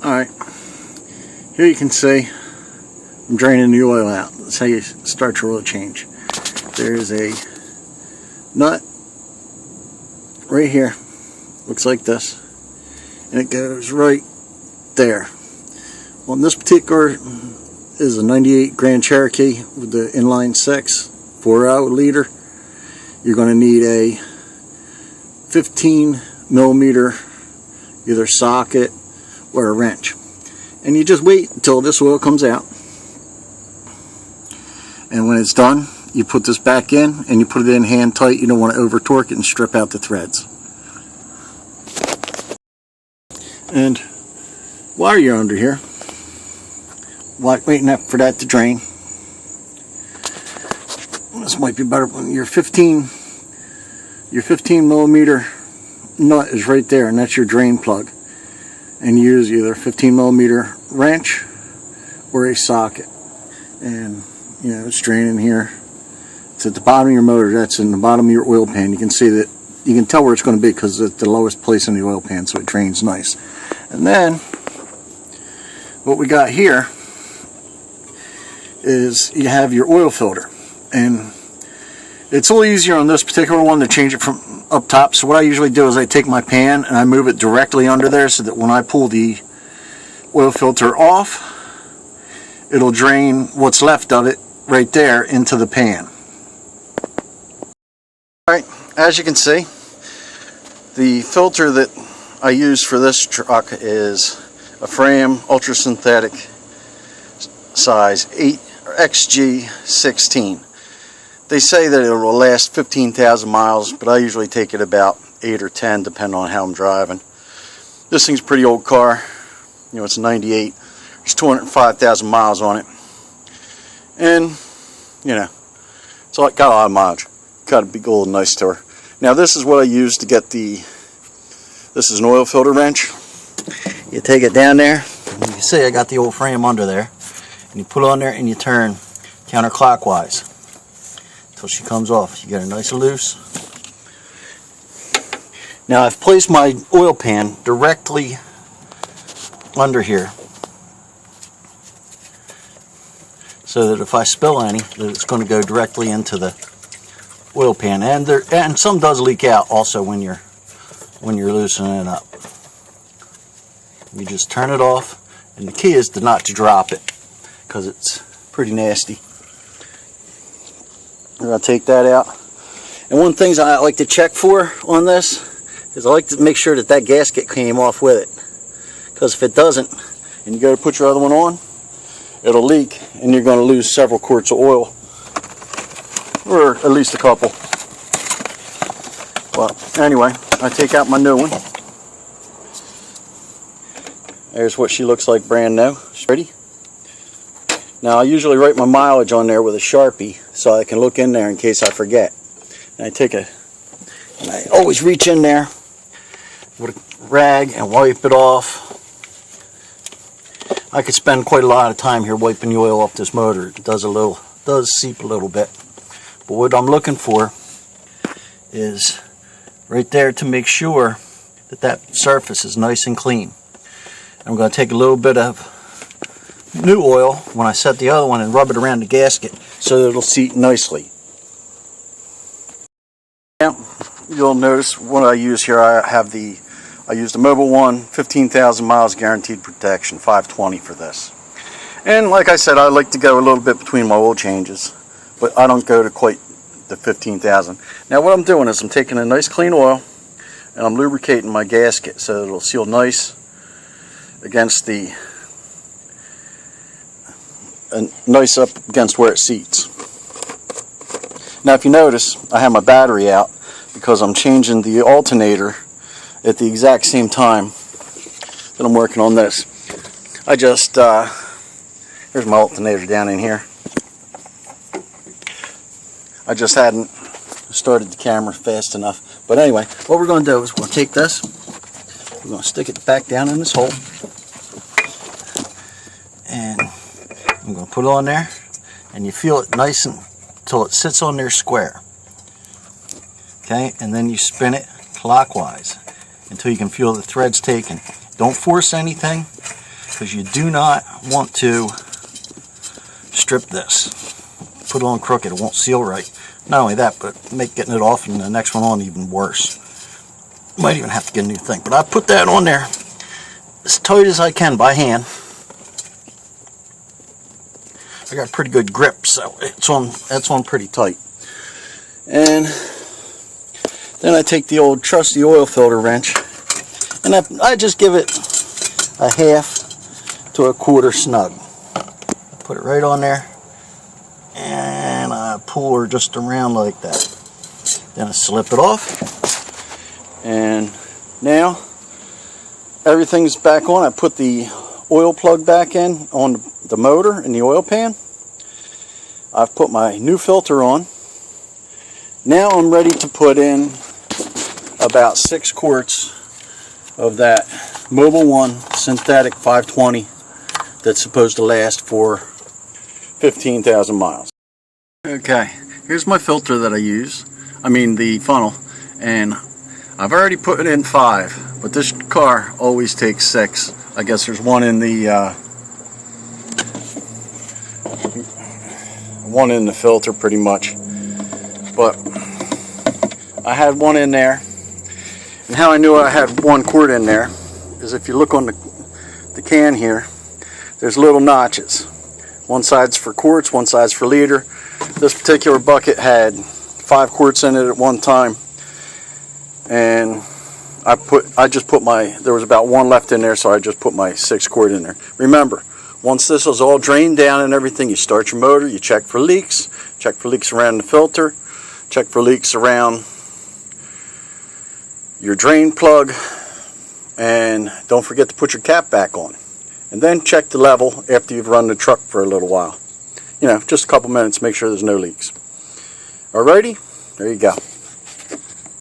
Alright, here you can see I'm draining the oil out. That's how you start your oil change. There's a nut right here, looks like this, and it goes right there. Well, this particular is a 98 Grand Cherokee with the inline 6 4.0 liter. You're going to need a 15 millimeter either socket or a wrench, and you just wait until this oil comes out, and when it's done you put this back in and you put it in hand tight. You don't want to over torque it and strip out the threads. And while you're under here waiting for that to drain, this might be better when your 15 millimeter nut is right there, and that's your drain plug, and you use either 15 millimeter wrench or a socket. And you know, it's draining here. It's at the bottom of your motor. That's in the bottom of your oil pan. You can see that, you can tell where it's going to be because it's the lowest place in the oil pan, so it drains nice. And then what we got here is you have your oil filter, and it's a little easier on this particular one to change it from up top. So what I usually do is I take my pan and I move it directly under there, so that when I pull the oil filter off, it'll drain what's left of it right there into the pan. Alright, as you can see, the filter that I use for this truck is a Fram ultra synthetic size 8 XG16. They say that it will last 15,000 miles, but I usually take it about 8 or 10 depending on how I'm driving. This thing's a pretty old car. You know, it's 98. There's 205,000 miles on it. And, you know, it's got a lot of mileage. Got to be gold and nice to her. Now this is what I use to get this is an oil filter wrench. You take it down there, and you can see I got the old frame under there, and you put it on there and you turn counterclockwise until she comes off. You get her nice and loose. Now I've placed my oil pan directly under here, so that if I spill any, that it's going to go directly into the oil pan. And some does leak out also when you're loosening it up. You just turn it off, and the key is not to drop it because it's pretty nasty. We're going to take that out. And one thing I like to check for on this is I like to make sure that that gasket came off with it, because if it doesn't and you go to put your other one on, it'll leak and you're going to lose several quarts of oil, or at least a couple. Well, anyway, I take out my new one. There's what she looks like brand new. She's pretty. Now I usually write my mileage on there with a Sharpie so I can look in there in case I forget. And I always reach in there with a rag and wipe it off. I could spend quite a lot of time here wiping the oil off this motor. It does seep a little bit. But what I'm looking for is right there to make sure that that surface is nice and clean. I'm going to take a little bit of new oil when I set the other one and rub it around the gasket so that it'll seat nicely. Now you'll notice what I use here. I use the Mobile One 15,000 miles guaranteed protection, 520 for this. And like I said, I like to go a little bit between my oil changes, but I don't go to quite the 15,000. Now what I'm doing is I'm taking a nice clean oil and I'm lubricating my gasket so that it'll seal nice against nice up against where it seats. Now if you notice, I have my battery out because I'm changing the alternator at the exact same time that I'm working on this. I just here's my alternator down in here. I just hadn't started the camera fast enough. But anyway, what we're going to do is we're going to take this, we're going to stick it back down in this hole, and I'm going to put it on there, and you feel it nice until it sits on there square. Okay, and then you spin it clockwise until you can feel the threads taken. Don't force anything. because you do not want to strip this. Put it on crooked, it won't seal right. Not only that, but make getting it off and the next one on even worse. Might even have to get a new thing. But I put that on there as tight as I can by hand. I got a pretty good grip, so that's on pretty tight. And then I take the old trusty oil filter wrench and I just give it a half to a quarter snug. Put it right on there and I pull her just around like that. Then I slip it off, and now everything's back on. I put the oil plug back in on the motor and the oil pan. I've put my new filter on. Now I'm ready to put in about 6 quarts of that Mobil 1 synthetic 520 that's supposed to last for 15,000 miles. Okay, here's my filter that I use. I mean the funnel, and I've already put in 5, but this car always takes 6. I guess there's one in the filter pretty much, but I had one in there. And how I knew I had 1 quart in there is if you look on the can here, there's little notches. One side's for quarts, one side's for liter. This particular bucket had 5 quarts in it at one time, and there was about 1 left in there, so I just put my 6 quart in there. Remember, once this is all drained down and everything, you start your motor, you check for leaks around the filter, check for leaks around your drain plug, and don't forget to put your cap back on. And then check the level after you've run the truck for a little while. You know, just a couple minutes, make sure there's no leaks. Alrighty, there you go.